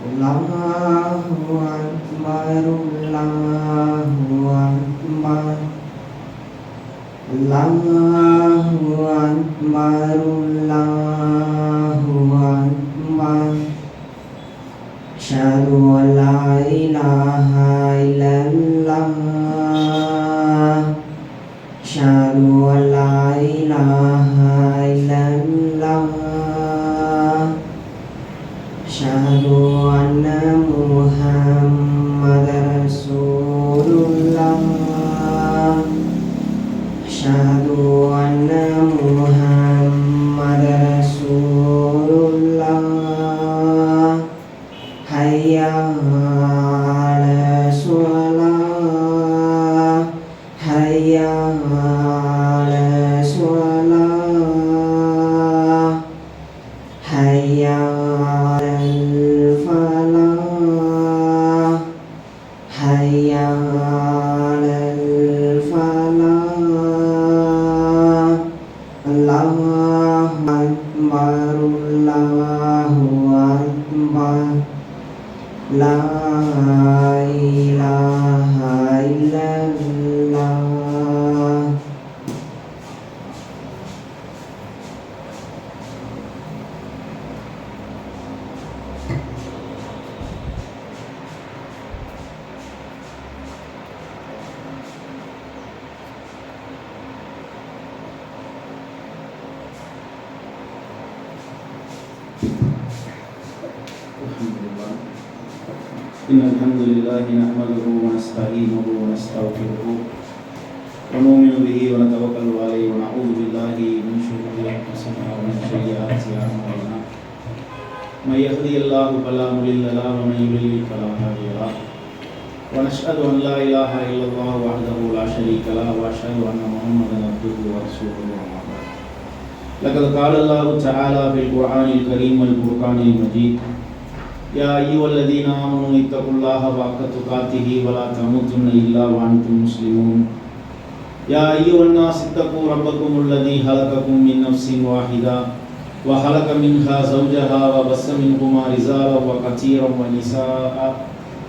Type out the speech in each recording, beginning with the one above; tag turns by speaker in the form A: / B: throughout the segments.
A: Allahu Akbar, Allahu Akbar, Allahu Akbar, Allahu Akbar. Asyhadu an la ilaha illallah, asyhadu an la ilaha illallah, asyhadu anna Muhammadar Rasulullah, asyhadu anna Muhammadar Rasulullah. Hayya 'alas shalah, hayya 'alas shalah, hayya 'alal falah, hayya 'alal falah. Allahu Akbar, Allahu Akbar, la ilaha illallah.
B: إن الحمد لله نحمده ونستعينه ونستغفره ونؤمن به ونتوكل عليه ونعوذ بالله من شرور أنفسنا ومن سيئات أعمالنا من يهدي الله فلا مضل له ومن يضلل فلا هادي له ونشهد أن لا إله إلا الله وحده لا شريك له وأشهد أن محمدا عبده ورسوله أما بعد. لقد قال الله تعالى في القرآن الكريم والفرقان المجيد: يا أيها الذين آمنوا اتقوا الله حق تقاته ولا تموتن إلا وأنتم مسلمون. يا أيها الناس اتقوا ربكم الذي خلقكم من نفس واحدة وخلق منها زوجها وبث منهما رجالا كثيرا ونساء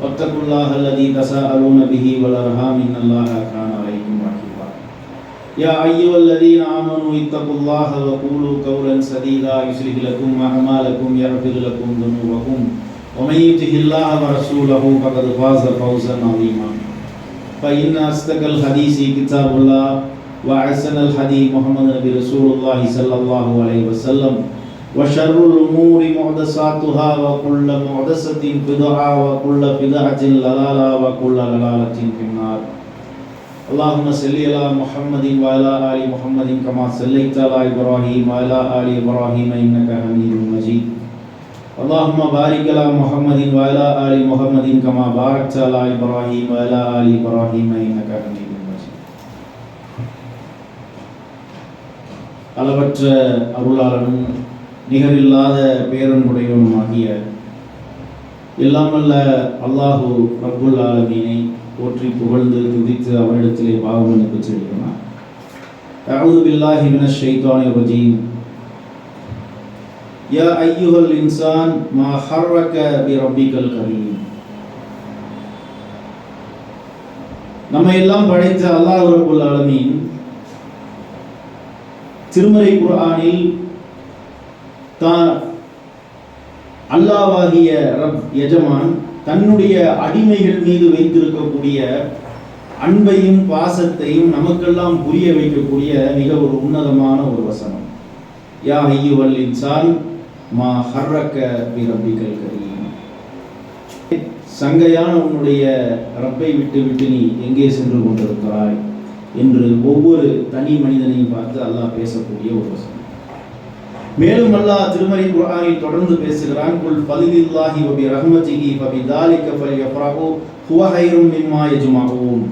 B: واتقوا الله الذي تساءلون به والأرحام إن الله كان عليكم رقيبا. يا أيها الذين آمنوا اتقوا الله وقولوا قولا سديدا يصلح لكم أعمالكم ويغفر لكم ذنوبكم ومن يطع الله ورسوله فقد فاز فوزا عظيما. فإن أصدق الحديث كتاب الله وأحسن الهدي محمد رسول الله صلى الله عليه وسلم وشر الأمور محدثاتها وكل محدثة بدعة وكل بدعة ضلالة وكل ضلالة في النار. اللهم صل على محمد وعلى آل محمد كما صليت على إبراهيم وعلى آل إبراهيم إنك حميد مجيد. اللهم بارك على محمد وعلى آل محمد كما باركت على إبراهيم وعلى آل إبراهيم إنك حميد مجيد. அளவற்ற அருளாளனும் நிகரில்லாத பேரன்புடையவனுமாகிய எல்லாமல்ல அல்லாஹு ரப்புல் ஆலமீனை போற்றி புகழ்ந்து துதித்து அவரிடத்திலே பாவமன்னிப்பு செய்கிறோம். அஊது பில்லாஹி மினஷ் ஷைத்தானிர் ரஜீம். யா அய்யுஹல் இன்சான் மா ஹர்ரக பிரப்பிக்கல் கரீம். நம்ம எல்லாம் படைத்த அல்லாஹ் ரப்புல் ஆலமீன் திருமறை குர்ஆனில் தான் அல்லாஹ்வாகிய ரப் எஜமான் தன்னுடைய அடிமைகள் மீது வைத்திருக்கக்கூடிய அன்பையும் பாசத்தையும் நமக்கெல்லாம் புரிய வைக்கக்கூடிய மிக ஒரு உன்னதமான ஒரு வசனம். யா அய்யுஹல் இன்சான் மா ஹர்ரக பிரப்பிக்கல் கரீம். சங்கையான உன்னுடைய ரப்பை விட்டு நீ எங்கே சென்று கொண்டிருக்கிறாய் என்று ஒவ்வொரு தனி மனிதனையும் பார்த்து அல்லாஹ் பேசக்கூடிய ஒரு வசனம். மேலும் அல்லாஹ் திருமறை குர்ஆனில் தொடர்ந்து பேசுகிறான்: குல் ஃபலில்லாஹி வ பிரஹ்மதிஹி ஃபபிதாலிக ஃபல்யஃப்ரஹு ஹுவ கைரும் மிம்மா யஜ்மஊன்.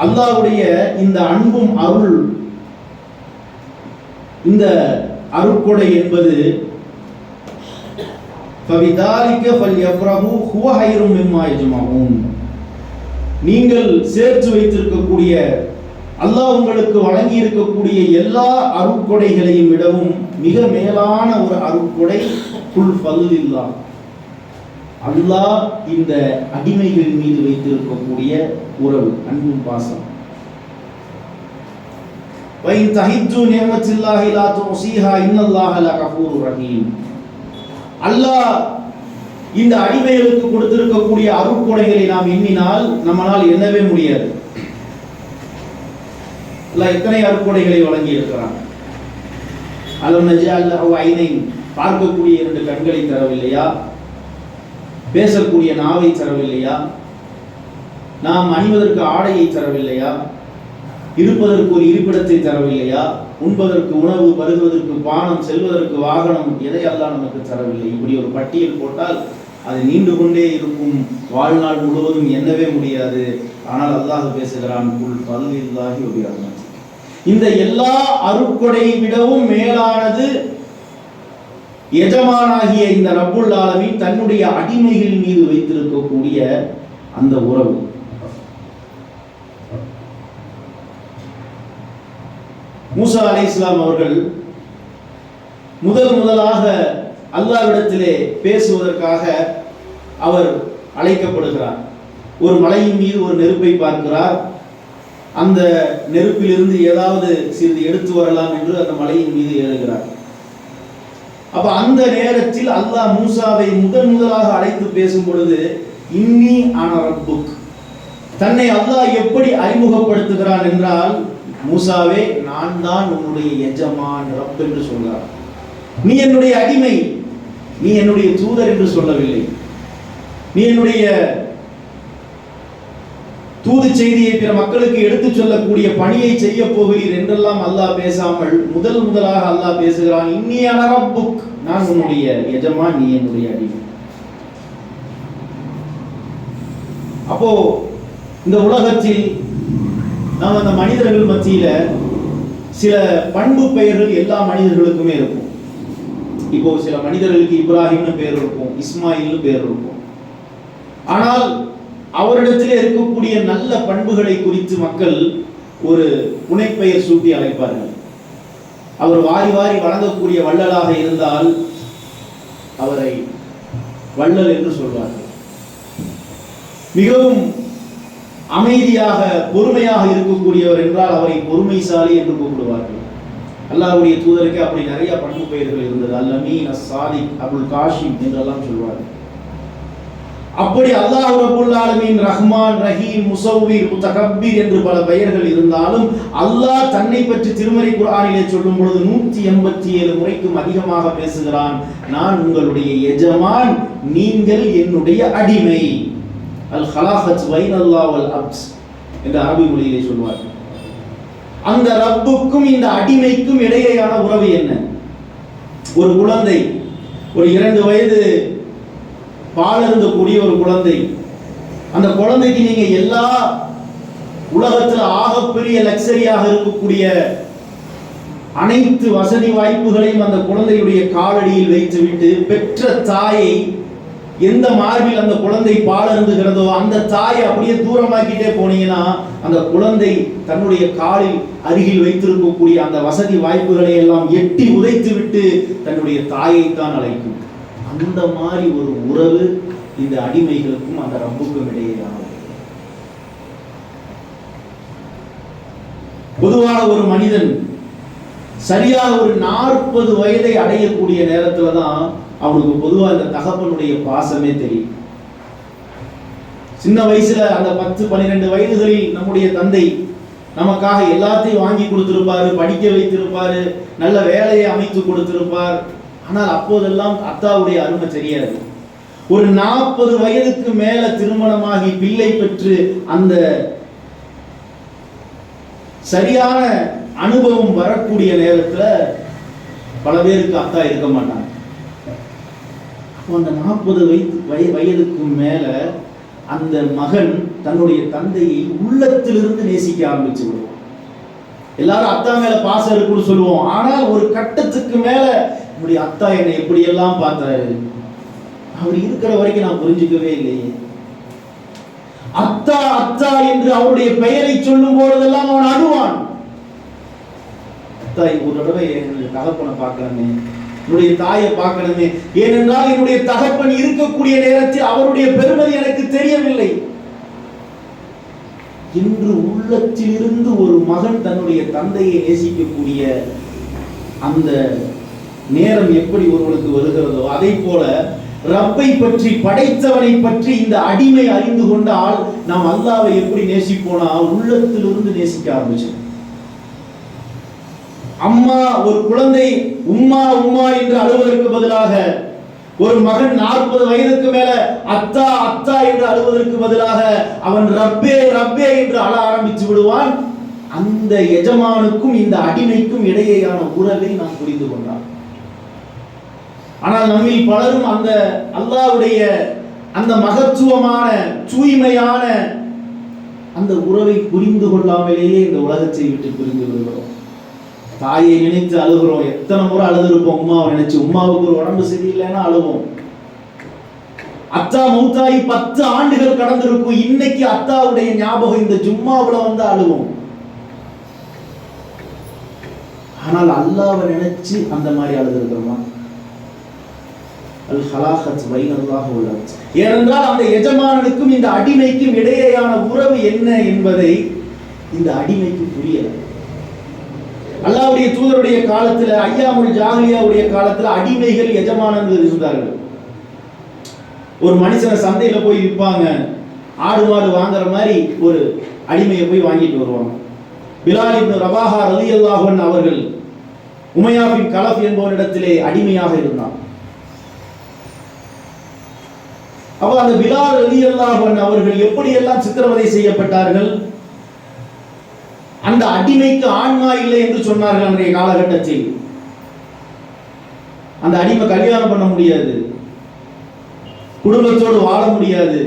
B: அல்லாஹ்வுடைய இந்த அன்பும் அருள், இந்த அருட்கொடை என்பது ஃபபிதாலிக ஃபல்யஃப்ரஹு ஹுவ கைரும் மிம்மா யஜ்மஊன். நீங்கள் சேர்த்து வைத்திருக்கக்கூடிய அல்லாஹ் உங்களுக்கு வழங்கி இருக்கக்கூடிய எல்லா அருட்கொடைகளையும் விடவும் மிக மேலான ஒரு அருட்கொடை குல் ஃபதுலில்லாஹ், அல்லாஹ் இந்த அடிமைகள் மீது வைத்திருக்கக்கூடிய உறவு, அன்பும் பாசம். வைன் தஹிஜ்ஜு நிஅமத்தில்லாஹி லா துஸீஹா இன்னல்லாஹ லகஃபூருர் ரஹீம். அல்லாஹ் இந்த அடிமைகளுக்கு கொடுத்திருக்கக்கூடிய அருட்கொடைகளை நாம் எண்ணினால் நம்மால் எண்ணவே முடியாது. அல்லாஹ் எத்தனை அருட்கொடைகளை வழங்கி இருக்கிறான். அலம் நஜஅல் லஹு ஐனைன், பார்க்கக்கூடிய 2 கண்களை தரவில்லையா? பேசக்கூடிய நாவை தரவில்லையா? நாம் அணிவதற்கு ஆடையை தரவில்லையா? இருப்பதற்கு ஒரு இருப்பிடத்தை தரவில்லையா? உண்பதற்கு உணவு, பருகுவதற்கு பானம், செல்வதற்கு வாகனம், எதை அல்லாஹ் நமக்கு தரவில்லை? இப்படி ஒரு பட்டியல் போட்டால் அது நீண்டு கொண்டே இருக்கும், வாழ்நாள் முழுவதும் எண்ணவே முடியாது. ஆனால் அல்லாஹ் பேசுகிறான், குல் ஃபதுலில்லாஹி வ பிரஹ்மத்திஹி. இந்த எல்லா அருட்கொடையை விடவும் மேலானது எஜமானாகிய இந்த ரப்புல் ஆலமீன் தன்னுடைய அடிமைகள் மீது வைத்திருக்கக்கூடிய அந்த உறவு. மூசா அலைஹிஸ்ஸலாம் அவர்கள் முதலாக அல்லாஹ்விடத்திலே பேசுவதற்காக அவர் அழைக்கப்படுகிறார். ஒரு மலையின் மீது ஒரு நெருப்பை பார்க்கிறார். அந்த நெருப்பிலிருந்து ஏதாவது சிறிது எடுத்து வரலாம் என்று அந்த மலையின் மீது ஏறுகிறார். அப்ப அந்த நேரத்தில் அல்லாஹ் மூசாவை முதலாக அழைத்து பேசும் பொழுது, இன்னி அன ரப்புக், தன்னை அல்லாஹ் எப்படி அறிமுகப்படுத்துகிறான் என்றால், மூசாவே, நான் தான் உன்னுடைய எஜமான், ரப் என்று சொல்கிறார். நீ என்னுடைய அடிமை, நீ என்னுடைய தூதர் என்று சொல்லவில்லை. நீ என்னுடைய தூது செய்தியை பிற மக்களுக்கு எடுத்துச் சொல்லக்கூடிய பணியை செய்ய போகிறீர் என்றெல்லாம் அல்லாஹ் பேசாமல் முதலாக அல்லாஹ் பேசுகிறான், இன்னி அன ரப்புக், நான் உன்னுடைய எஜமான், நீ என்னுடைய அடிமை. அப்போ இந்த உலகத்தில் நாம் அந்த மனிதர்கள் மத்தியில சில பண்பு பெயர்கள் எல்லா மனிதர்களுக்குமே இருக்கும். இப்போ சில மனிதர்களுக்கு இப்ராஹிம்னு பேர் இருக்கும், இஸ்மாயில்னு பேர் இருக்கும். ஆனால் அவரிடத்திலே இருக்கக்கூடிய நல்ல பண்புகளை குறித்து மக்கள் ஒரு புனைப்பெயர் சூட்டி அழைப்பார்கள். அவர் வாரி வாரி வழங்கக்கூடிய வள்ளலாக இருந்தால் அவரை வள்ளல் என்று சொல்வார்கள். மிகவும் அமைதியாக பொறுமையாக இருக்கக்கூடியவர் என்றால் அவரை பொறுமைசாலி என்று கூப்பிடுவார்கள். அல்லாஹ்வுடைய தூதருக்கு அப்படி நிறைய பண்பு பெயர்கள் இருந்தது. அல்-அமீன், அஸ்-சாதிக், அபுல் காஷிம் என்றெல்லாம் சொல்வார்கள். அப்படி அல்லாஹ் ரப்புல் ஆலமீன் ரஹ்மான், ரஹீம், முஸவ்விர், முத்தகப்பீர் என்று பல பெயர்கள் இருந்தாலும் அல்லாஹ் தன்னை பற்றி திருமறை குர்ஆனிலே சொல்லும் பொழுது 187 முறைக்கும் அதிகமாக பேசுகிறான், நான் உங்களுடைய எஜமான், நீங்கள் என்னுடைய அடிமை. அல் ஹலாஃபத் பைனல்லாஹ் வல் அப்ஸ் என்ற அரபி மொழியிலே சொல்வார்கள். அந்த ரப்புக்கும் இந்த அடிமைக்கும் இடையேயான உறவு என்ன? ஒரு குழந்தை, ஒரு 2 வயது பாலருந்தக்கூடிய ஒரு குழந்தை, அந்த குழந்தைக்கு நீங்க எல்லா உலகத்தில் ஆகப்பெரிய லக்ஸரியாக இருக்கக்கூடிய அனைத்து வசதி வாய்ப்புகளையும் அந்த குழந்தையுடைய காலடியில் வைத்துவிட்டு பெற்ற தாயை எந்த மார்பில் அந்த குழந்தை பாலருந்துகிறதோ அந்த தாயை அப்படியே தூரமாக்கிட்டே போனீங்கன்னா அந்த குழந்தை தன்னுடைய காலில் அருகில் வைத்திருக்கக்கூடிய அந்த வசதி வாய்ப்புகளை எல்லாம் எட்டி உதைத்து விட்டு தன்னுடைய தாயைத்தான் அழைக்கும். அந்த மாதிரி ஒரு உறவு இந்த அடிமைகளுக்கும் அந்த ரப்புக்கும் இடையேயானது. பொதுவாக ஒரு மனிதன் சரியாக ஒரு 40 வயதை அடையக்கூடிய நேரத்துல தான் அவனுக்கு பொதுவாக இந்த தகப்பனுடைய பாசமே தெரியும். சின்ன வயசுல அந்த 10-12 வயதுகளில் நம்முடைய தந்தை நமக்காக எல்லாத்தையும் வாங்கி கொடுத்திருப்பாரு, படிக்க வைத்திருப்பாரு, நல்ல வேலையை அமைத்து கொடுத்திருப்பார். ஆனால் அப்போதெல்லாம் அத்தாவுடைய அருமை தெரியாது. ஒரு 40 வயதுக்கு மேல திருமணமாகி பிள்ளை பெற்று அந்த சரியான அனுபவம் வரக்கூடிய நேரத்துல பல பேருக்கு அத்தா இருக்க மாட்டாங்க. அந்த 40 வயதுக்கு மேல அந்த மகன் தன்னுடைய தந்தையை உள்ளத்திலிருந்து நேசிக்க ஆரம்பிச்சு விடுவான். எல்லாரும் அத்தா மேல பாசம் இருக்குன்னு சொல்லுவோம். ஆனால் ஒரு கட்டத்துக்கு மேல என்னுடைய அத்தா என்னை எப்படி எல்லாம் பார்த்தாரு, அவர் இருக்கிற வரைக்கும் நான் புரிஞ்சுக்கவே இல்லையே. அத்தா அத்தா என்று அவருடைய பெயரை சொல்லும் போதெல்லாம் அவன் அழுவான். அத்தா ஒரு தடவை என்னுடைய தகப்பனை பார்க்கலாமே, என்னுடைய தாயை பார்க்கணுமே, ஏனென்றால் என்னுடைய தகப்பன் இருக்கக்கூடிய நேரத்தில் அவருடைய பெருமதி எனக்கு தெரியவில்லை என்று உள்ளத்தில் இருந்து ஒரு மகன் தன்னுடைய தந்தையை நேசிக்கக்கூடிய அந்த நேரம் எப்படி ஒருவனுக்கு வருகிறதோ, அதை போல ரப்பை பற்றி, படைத்தவனை பற்றி இந்த அடிமை அறிந்து கொண்டால் நாம் அல்லாஹ்வை எப்படி நேசிப்போனா உள்ளத்திலிருந்து நேசிக்க ஆரம்பிச்சோம். அம்மா, ஒரு குழந்தை உம்மா உம்மா என்று அழுவதற்கு பதிலாக ஒரு மகன் 40 வயதுக்கு மேல அத்தா அத்தா என்று அழுவதற்கு பதிலாக அவன் ரப்பே ரப்பே என்று அழ ஆரம்பித்து விடுவான். அந்த எஜமானுக்கும் இந்த அடிமைக்கும் இடையேயான உறவை நாம் புரிந்து கொண்டான். ஆனால் நம்மில் பலரும் அந்த அல்லாஹ்வுடைய அந்த மகத்துவமான தூய்மையான அந்த உறவை புரிந்து கொள்ளாமலேயே இந்த உலகத்தை விட்டு பிரிந்து விடுகிறோம். தாயை நினைத்து அழுகிறோம். எத்தனை முறை அழுதுருப்போம் உம்மாவை நினைச்சு. உம்மாவுக்கு ஒரு உடம்பு சரியில்லைன்னா அழுவோம். அத்தா மௌத்தாயி 10 ஆண்டுகள் கடந்திருக்கும். இன்னைக்கு அத்தாவுடைய ஞாபகம் இந்த ஜும்மாவுல வந்து அழுவோம். ஆனால் அல்லாஹ்வை நினைச்சு அந்த மாதிரி அழுதுருக்கிறோமா? ஏனென்றால் அந்த எஜமானனுக்கும் இந்த அடிமைக்கும் இடையேயான உறவு என்ன என்பதை இந்த அடிமைக்கு புரியல. அல்லாஹ்வுடைய தூதருடைய காலத்துல, ஐயாமுல் ஜாஹிலியாவுடைய காலத்துல அடிமைகள் எஜமானர்கள் இருந்தார்கள். ஒரு மனுஷனை சந்தையில போய் விற்பாங்க. ஆடு மாடு வாங்குற மாதிரி ஒரு அடிமையை போய் வாங்கிட்டு வருவாங்க. பிலால் இப்னு ரபாஹா ரலியல்லாஹு அன்ஹு அவர்கள் உமையா பின் கலஃப் என்பவரிடத்திலே அடிமையாக இருந்தார். அப்ப அந்த பிலால் ரலியல்லாஹு அன்ஹு அவர்கள் எப்படியெல்லாம் சித்திரவதை செய்யப்பட்டார்கள். அந்த அடிமைக்கு ஆன்மா இல்லை என்று சொன்னார்கள். அன்றைய காலகட்டத்தில் அந்த அடிமை கல்யாணம் பண்ண முடியாது, குடும்பத்தோடு வாழ முடியாது.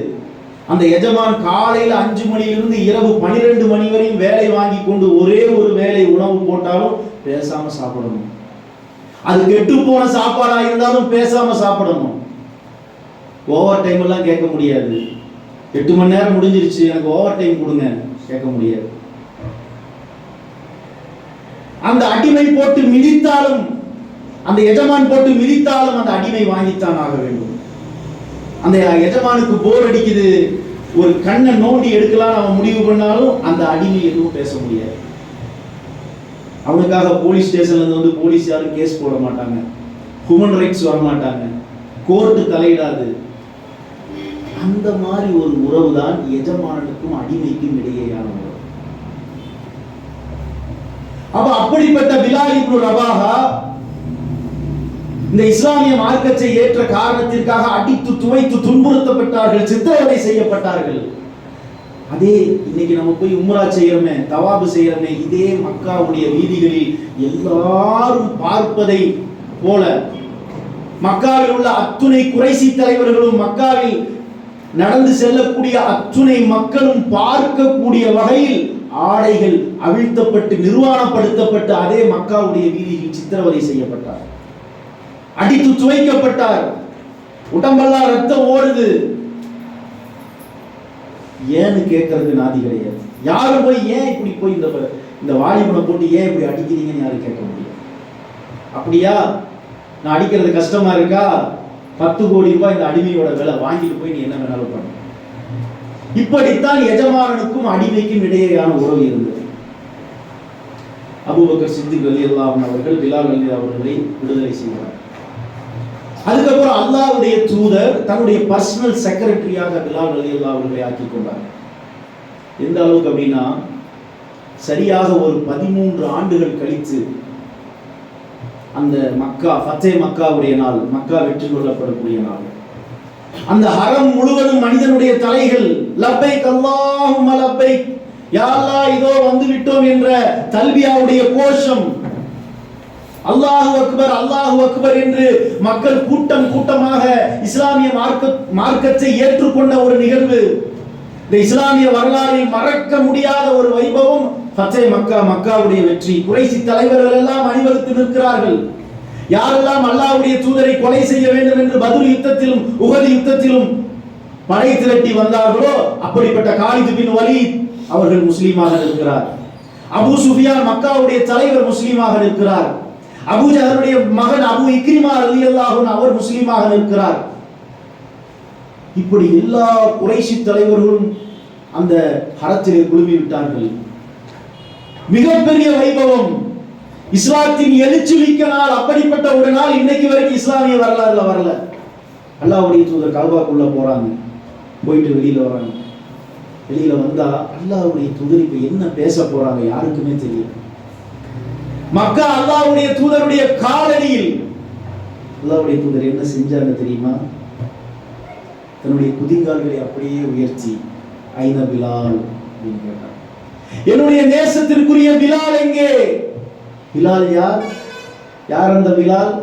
B: அந்த எஜமான் காலையில் 5 மணியிலிருந்து இரவு 12 மணி வரையும் வேலை வாங்கி கொண்டு ஒரே ஒரு வேளை உணவு போட்டாலும் பேசாம சாப்பிடணும். அது கெட்டு போன சாப்பாடா இருந்தாலும் பேசாம சாப்பிடணும். ஓவர் டைம் எல்லாம் கேட்க முடியாது. 8 மணி நேரம் முடிஞ்சிருச்சு, எனக்கு ஓவர் டைம் கொடுங்க, கேட்க முடியாது. அந்த அடிமை போட்டு மிதித்தாலும், அந்த எஜமான் போட்டு மிதித்தாலும் அந்த அடிமை வாங்கித்தான் ஆக வேண்டும். அந்த எஜமானுக்கு போர் அடிக்குது, ஒரு கண்ணை நோண்டி எடுக்கலாம் அவன் முடிவு பண்ணாலும் அந்த அடிமை எதுவும் பேச முடியாது. அவனுக்காக போலீஸ் ஸ்டேஷன்ல இருந்து வந்து போலீஸ் யாரும் கேஸ் போட மாட்டாங்க, ஹியூமன் ரைட்ஸ் வர மாட்டாங்க, கோர்ட்டு தலையிடாது. அந்த மாதிரி ஒரு உறவு தான் எஜமானனுக்கும் அடிமைக்கும் இடையேயான உறவு. அப்ப அப்படிப்பட்ட பிலால் இப்னு ரபாஹா இந்த இஸ்லாமிய மார்க்கத்தை ஏற்ற காரணத்திற்காக அடித்து துவைத்து துன்புறுத்தப்பட்டார்கள், சித்திரவதை செய்யப்பட்டார்கள். அதே இன்னைக்கு நம்ம போய் உம்ரா செய்யறோமே, தவாபு செய்யறோமே, இதே மக்காவுடைய வீதிகளில் எல்லாரும் பார்ப்பதை போல மக்காவில் உள்ள அத்துணை குறைசி தலைவர்களும், மக்காவில் நடந்து செல்லக்கூடிய அத்துணை மக்களும் பார்க்கக்கூடிய வகையில் ஆடைகள் அவிழ்த்தப்பட்டு நிர்வாணப்படுத்தப்பட்டு அதே மக்காவுடைய வீதியில் சித்திரவதை செய்யப்பட்டார், அடித்து துவைக்கப்பட்டார், உடம்பெல்லாம் ரத்தம் ஓடுது. ஏன்னு கேட்கறது நாதி கிடையாது. யாரும் போய் ஏன் இப்படி போய் இந்த வாலிபனை போட்டு ஏன் இப்படி அடிக்கிறீங்கன்னு யாரும் கேட்க முடியாது. அப்படியா, நான் அடிக்கிறது கஷ்டமா இருக்கா, 10 கோடி ரூபாய் இந்த அடிமையோட விலை, வாங்கிட்டு போய் நீ என்ன வேணாலும் பண்ண. இப்படித்தான் எஜமானனுக்கும் அடிமைக்கும் இடையேயான உறவு இருந்தது. அபூபக்கர் சித்திக் ரலியல்லாஹு அன்ஹு அவர்கள் பிலால் ரலியல்லாஹு அவர்களை விடுதலை செய்தார். அதுக்கப்புறம் அல்லாஹ்வுடைய தூதர் தன்னுடைய பர்சனல் செக்ரட்டரியாக பிலால் ரலியல்லாஹு அவர்களை ஆக்கி கொண்டார். எந்த அளவுக்கு அப்படின்னா, சரியாக ஒரு 13 ஆண்டுகள் கழித்து அந்த மக்கா ஃபத்தே மக்காவுடைய நாள், மக்கா வெற்றி கொள்ளப்படக்கூடிய நாள், அந்த ஹரம் முழுவதும் மனிதனுடைய தலைகள் லப்பைக் அல்லாஹும்ம லப்பைக், யா அல்லாஹ் இதோ வந்து விட்டோம் என்ற தல்பியாவுடைய கோஷம், அல்லாஹு அக்பர் அல்லாஹு அக்பர் என்று மக்கள் கூட்டம் கூட்டமாக இஸ்லாமிய மார்க்கத்தை ஏற்றுக்கொண்ட ஒரு நிகழ்வு. இந்த இஸ்லாமிய வரலாறில் மறக்க முடியாத ஒரு வைபவம் ஃபத்தே மக்கா, மக்காவுடைய வெற்றி. குறைசி தலைவர்கள் எல்லாம் அணிவகுத்து நிற்கிறார்கள். யாரெல்லாம் அல்லாஹ்வுடைய தூதரை கொலை செய்ய வேண்டும் என்று பத்ர் யுத்தத்திலும் உஹது யுத்தத்திலும் படை திரட்டி வந்தார்களோ அப்படிப்பட்ட காலித் பின் வலீத் அவர்கள் முஸ்லீமாக இருக்கிறார். அபூ சுஃபியான் மக்காவுடைய தலைவர் முஸ்லீமாக இருக்கிறார். அபூஜஹலுடைய மகன் அபூ இக்ரிமா ரலியல்லாஹு அன்ஹு அவர் முஸ்லிமாக இருக்கிறார். இப்படி எல்லா குறைஷி தலைவர்களும் அந்த ஹரத்திலே குழுமி விட்டார்கள். மிகப்பெரிய வைபவம், இஸ்லாத்தின் எழுச்சி மிக்க நாள். அப்படிப்பட்ட ஒரு நாள் இன்னைக்கு வரைக்கும் இஸ்லாமிய வரலாறுல வரல. அல்லாஹ்வுடைய தூதர் கஅபாக்குள்ள போறாங்க, போயிட்டு வெளியில வராங்க. வெளியில வந்தா அல்லாஹ்வுடைய தூதர் இப்ப என்ன பேச போறாங்க யாருக்குமே தெரியல. மக்கா அல்லாஹ்வுடைய தூதருடைய காலடியில் அல்லாஹ்வுடைய தூதர் என்ன செஞ்சாங்க தெரியுமா? தன்னுடைய குதிங்கால்களை அப்படியே உயர்த்தி ஐன பிலால் அப்படின்னு கேட்டார். என்னுடைய நேசத்திற்குரிய பிலால் எங்கே? பிலால் யார்? யார் அந்த பிலால்?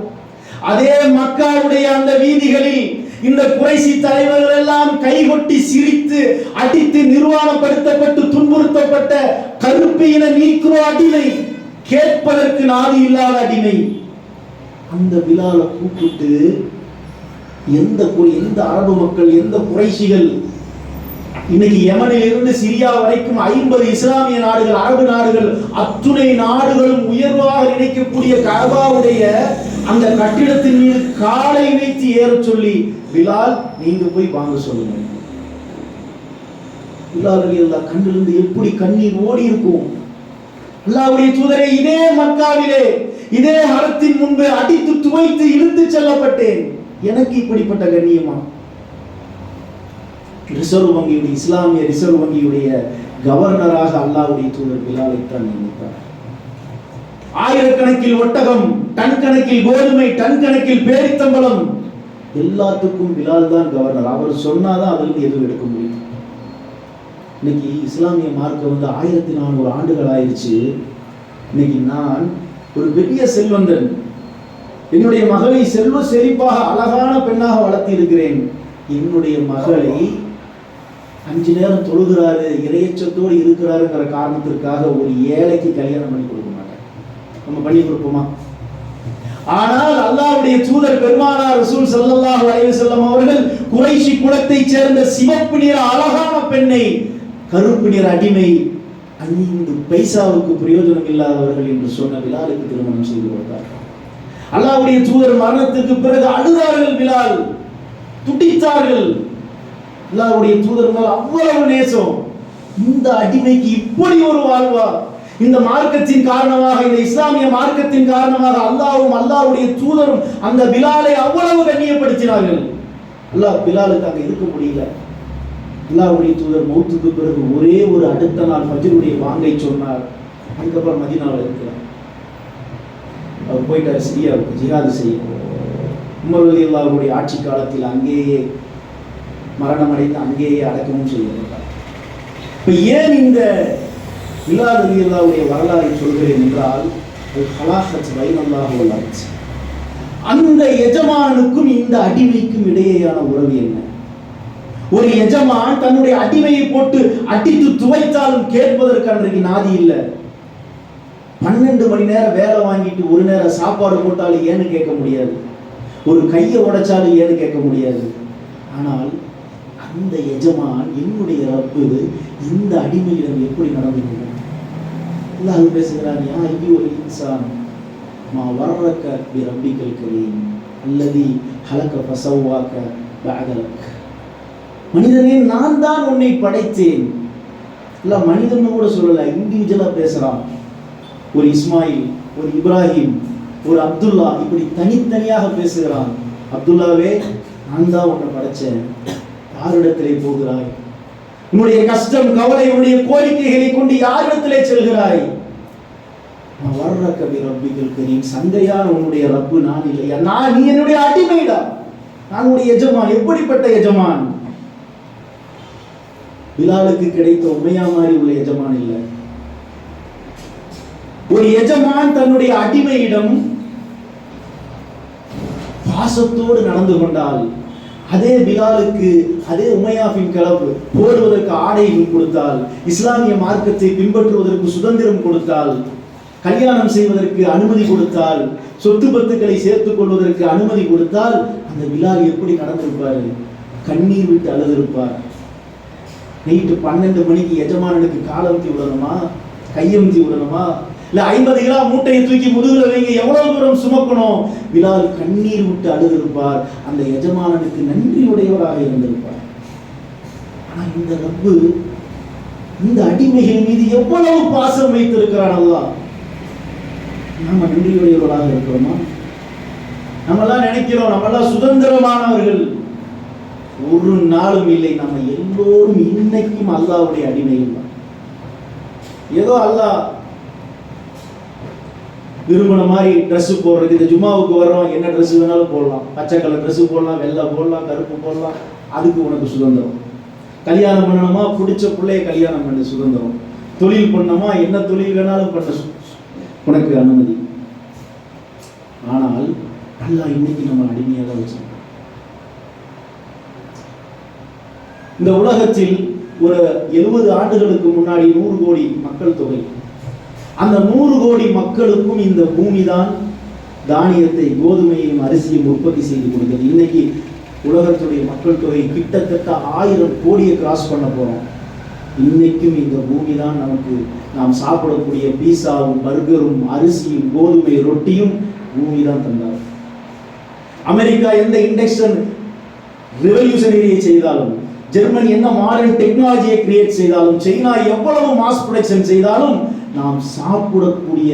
B: அதே மக்காவுடைய அந்த வீதிகளில் இந்த குறைசி தலைவர்கள் எல்லாம் கைகொட்டி சிரித்து அடித்து நிர்வாணப்படுத்தப்பட்டு துன்புறுத்தப்பட்ட கருப்பு இன நீக்ரோ அடிமை, கேட்பதற்கு நாதி இல்லாத அடிமை. அந்த பிலாலை கூப்பிட்டு எந்த அரபு மக்கள், எந்த குறைஷிகள், இன்னைக்கு யமனில் இருந்து சிரியா வரைக்கும் 50 இஸ்லாமிய நாடுகள், அரபு நாடுகள், அத்துணை நாடுகளும் உயர்வாக நினைக்கக்கூடிய கஅபாவுடைய அந்த கட்டிடத்தின் மீது காலை வைத்து ஏற சொல்லி, பிலால் நீங்க போய் வாங்க சொல்லுங்க. பிலால் ரலியல்லாஹு கண்ணிலிருந்து எப்படி கண்ணீர் ஓடி இருக்கும். அல்லாஹ்வுடைய தூதரே, இதே மக்காவிலே இதே ஹரத்தின் முன்பு அடித்து துவைத்து இழுத்து செல்லப்பட்டேன், எனக்கு இப்படிப்பட்ட கண்ணியமா? ரிசர்வ் வங்கியுடைய, இஸ்லாமிய ரிசர்வ் வங்கியுடைய கவர்னராக அல்லாஹ்வுடைய தூதர் பிலாலை தான் நியமித்தார். ஆயிரக்கணக்கில் ஒட்டகம், டன் கணக்கில் கோதுமை, டன் கணக்கில் பேரித்தம்பளம், எல்லாத்துக்கும் பிலால் தான் கவர்னர். அவர் சொன்னாதான் அதிலிருந்து எதுவும் எடுக்க முடியும். இன்னைக்கு இஸ்லாமிய மார்க்கம் 1400 ஆண்டுகள் ஆயிடுச்சு. இன்னைக்கு நான் ஒரு பெரிய செல்வந்தன், என்னுடைய மகளை செல்வ செழிப்பாக அழகான பெண்ணாக வளர்த்தி இருக்கிறேன். என்னுடைய மகளை 5 நேரம் தொழுகிறாரு, இறையச்சத்தோடு இருக்கிறாருங்கிற காரணத்திற்காக ஒரு ஏழைக்கு கல்யாணம் பண்ணி கொடுக்க மாட்டேன். நம்ம பண்ணி கொடுப்போமா? ஆனால் அல்லாஹ்வுடைய தூதர் பெருமானார் ரசூல் ஸல்லல்லாஹு அலைஹி வஸல்லம் அவர்கள் குறைஷி குலத்தை சேர்ந்த சிவப்பு நிற அழகான பெண்ணை கருப்பு நிற அடிமை 5 பைசாவுக்கு பிரயோஜனம் இல்லாதவர்கள் என்று சொன்ன பிலாலுக்கு திருமணம் செய்து கொடுத்தார். அல்லாஹ்வுடைய தூதர் மரணத்துக்கு பிறகு அழுதார்கள், பிலால் துடித்தார்கள். அல்லாஹ்வுடைய தூதர் மேல் அவ்வளவு நேசம். இந்த அடிமைக்கு இப்படி ஒரு வாழ்வா? இந்த மார்க்கத்தின் காரணமாக, இந்த இஸ்லாமிய மார்க்கத்தின் காரணமாக அல்லாஹ்வும் அல்லாஹ்வுடைய தூதரும் அந்த பிலாலை அவ்வளவு கண்ணியப்படுத்தினார்கள். அல்லாஹ் பிலாலுக்கு அங்க இருக்க முடியல. அல்லாஹ்வுடைய தூதர் மௌத்துக்கு பிறகு ஒரே ஒரு அடுத்த நாள் ஃபஜ்ருடைய வாங்கை சொன்னார். அதுக்கப்புறம் மதீனாவில் இருக்கிறார். அவர் போயிட்டார் சிரியாவுக்கு ஜிஹாது செய்ய. உமர் ரலியல்லாஹுடைய ஆட்சி காலத்தில் அங்கேயே மரணம் அடைந்து அங்கேயே அடக்கமும் செய்யப்பட்டார். இப்ப ஏன் இந்த பிலால் ரலியல்லாஹுடைய வரலாறை சொல்கிறேன் என்றால், அந்த எஜமானுக்கும் இந்த அடிமைக்கும் இடையேயான உறவு என்ன? ஒரு எஜமான் தன்னுடைய அடிமையை போட்டு அடித்து துவைத்தாலும் கேட்பதற்கு அன்றைக்கு நாதி இல்லை. 12 மணி நேரம் வேலை வாங்கிட்டு ஒரு நேரம் சாப்பாடு போட்டாலும் ஏன்னு கேட்க முடியாது. ஒரு கையை உடைச்சாலும் ஏன்னு கேட்க முடியாது. ஆனால் அந்த எஜமான், என்னுடைய ரப்பு, இந்த அடிமையிடம் எப்படி நடந்து கொள்ளும்? அல்லாஹ் பேசுகிறான், யா அய்யுல் இன்சான் மா வர்ரக பி ரப்பிக்கல் கரீம் அல்லதி ஹலக ஃபஸவ்வாக பஅதலக். மனிதனே, நான் தான் உன்னை படைத்தேன். இல்ல மனிதன் கூட சொல்லல, இண்டிவிஜுவலா பேசுறான். ஒரு இஸ்மாயில், ஒரு இப்ராஹிம், ஒரு அப்துல்லா, இப்படி தனித்தனியாக பேசுகிறான். அப்துல்லாவே, நான் தான் உன்னை படைச்சேன், யாரிடத்திலே போகிறாய்? உன்னுடைய கஷ்டம், கவலை, உன்னுடைய கோரிக்கைகளை கொண்டு யாரிடத்திலே செல்கிறாய்? நான் வர்ற கபி ரப்பிகள் கரீம், சங்கையான உன்னுடைய ரப்பு நான் இல்லையா? நீ என்னுடைய அடிமைடா, நான் உன்னுடைய எஜமான். எப்படிப்பட்ட எஜமான்? பிலாலுக்கு கிடைத்த உமையா மாதிரி உள்ள எஜமான் இல்லை. ஒரு எஜமான் தன்னுடைய அடிமையிடம் பாசத்தோடு நடந்து கொண்டால், அதே பிலாலுக்கு, அதே உமையாவின் கலப்பு போடுவதற்கு ஆடைகள் கொடுத்தால், இஸ்லாமிய மார்க்கத்தை பின்பற்றுவதற்கு சுதந்திரம் கொடுத்தால், கல்யாணம் செய்வதற்கு அனுமதி கொடுத்தால், சொத்து பத்துக்களை சேர்த்துக் கொள்வதற்கு அனுமதி கொடுத்தால், அந்த பிலால் எப்படி நடந்திருப்பாரு? கண்ணீர் விட்டு அழுதிருப்பார். நைட்டு 12 மணிக்கு எஜமானனுக்கு காலம்தி விடணுமா, கையம்தி விடணுமா? இல்ல 50 கிலோ மூட்டையை தூக்கி முதுகுல வைங்க, எவ்வளவு தூரம் சுமக்கணும். பிலால் கண்ணீர் விட்டு அழுதிருப்பார். அந்த எஜமானனுக்கு நன்றியுடையவராக இருந்திருப்பார். ஆனா இந்த ரப்பு இந்த அடிமைகள் மீது எவ்வளவு பாசம் வைத்திருக்கிறான் அல்லாஹ். நாம நன்றியுடையவர்களாக இருக்கிறோமா? நம்மெல்லாம் நினைக்கிறோம் நம்மெல்லாம் சுதந்திரமானவர்கள். ஒரு நாளும் இல்லை. நம்ம எல்லோரும் இன்னைக்கும் அல்லாஹ்வுடைய அடிமைகள் தான். ஏதோ அல்லாஹ் விரும்பின மாதிரி ட்ரெஸ் போடுறது, இந்த ஜும்மாவுக்கு வர்றோம் என்ன ட்ரெஸ் வேணாலும் போடலாம், பச்சை கலர் ட்ரெஸ் போடலாம், வெள்ளை போடலாம், கருப்பு போடலாம், அதுக்கு உனக்கு சுதந்திரம். கல்யாணம் பண்ணணுமா, பிடிச்ச பிள்ளைய கல்யாணம் பண்ண சுதந்திரம். தொழில் பண்ணணுமா, என்ன தொழில் வேணாலும் பண்ண உனக்கு அனுமதி. ஆனால் அல்லாஹ் இன்னைக்கு நம்ம அடிமையாக தான் வச்சிருக்கோம். இந்த உலகத்தில் ஒரு 70 ஆண்டுகளுக்கு முன்னாடி 100 கோடி மக்கள் தொகை. அந்த 100 கோடி மக்களுக்கும் இந்த பூமி தான் தானியத்தை, கோதுமையையும் அரிசியும் உற்பத்தி செய்து கொடுக்கிறது. இன்னைக்கு உலகத்துடைய மக்கள் தொகை கிட்டத்தட்ட 1000 கோடியை கிராஸ் பண்ண போறோம். இன்னைக்கும் இந்த பூமி தான் நமக்கு நாம் சாப்பிடக்கூடிய பீஸாவும் பர்கரும் அரிசியும் கோதுமை ரொட்டியும் பூமி தான் தந்தார். அமெரிக்கா எந்த இண்டஸ்ட்ரியல் ரெவல்யூஷனரியை செய்தாலும், ஜெர்மனி என்ன மாடர்ன் டெக்னாலஜியை கிரியேட் செய்தாலும், சைனா எவ்வளவு மாஸ் ப்ரொடக்ஷன் செய்தாலும், நாம் சாப்பிடக்கூடிய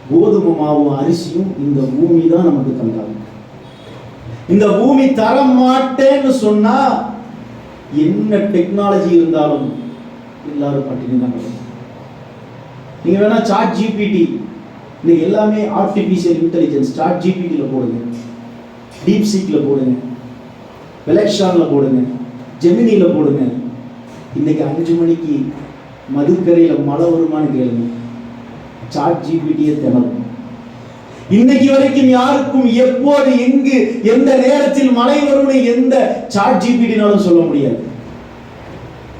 B: கோதுமை மாவும் அரிசியும் இந்த பூமி தான் நமக்கு தந்தாங்க. இந்த பூமி தர மாட்டேன்னு சொன்னா என்ன டெக்னாலஜி இருந்தாலும் எல்லாரும் பட்டினி தான் கிடக்கும். நீங்க வேணா சாட் ஜிபிடி, இன்னைக்கு எல்லாமே ஆர்டிஃபிஷியல் இன்டெலிஜென்ஸ், சாட் ஜிபிடியில் போடுங்க, டீப் சீக்ல போடுங்க, வெலக்ஷான்ல போடுங்க, ஜெமினியில் போடுங்க. இன்னைக்கு 5 மணிக்கு மதுக்கரையில் மழை வருமானு கேளுங்க, சாட் ஜிபிடியை திணறும். இன்னைக்கு வரைக்கும் யாருக்கும் எப்போது எங்கு எந்த நேரத்தில் மழை வரும்னு எந்த சாட் ஜிபிடினாலும் சொல்ல முடியாது.